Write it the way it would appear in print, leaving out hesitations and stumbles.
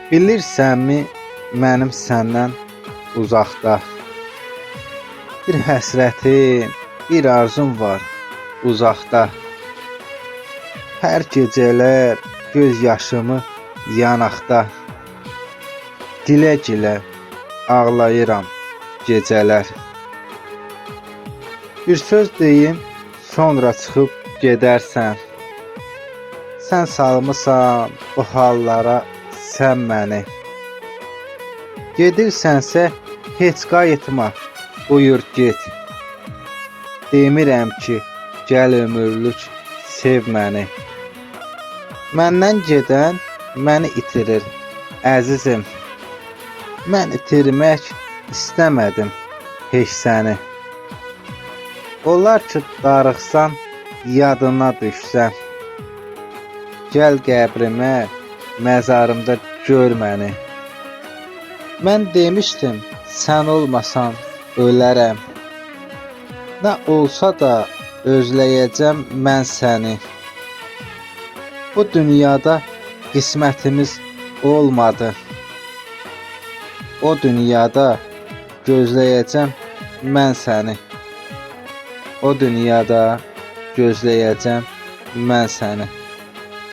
Bilirsənmi, mənim səndən uzaqda bir həsrətim, bir arzum var uzaqda. Hər gecələr göz yaşımı yanaqda, gilə-gilə ağlayıram gecələr. Bir söz deyim, sonra çıxıb gedərsən. Sən salmısan bu hallara sən məni. Gedirsənsə heç qayıtma, buyur get. Demirəm ki, gəl ömürlük sev məni. Məndən gedən məni itirir, əzizim. Mən itirmək istəmədim heç səni. Olar ki, darıxsan, yadına düşsən. Gəl qəbrimə, məzarımda gör məni. Mən demişdim, sən olmasan ölərəm. Nə olsa da özləyəcəm mən səni. Bu dünyada qismətimiz olmadı. O dünyada gözləyəcəm mən səni. O dünyada gözləyəcəm mən səni.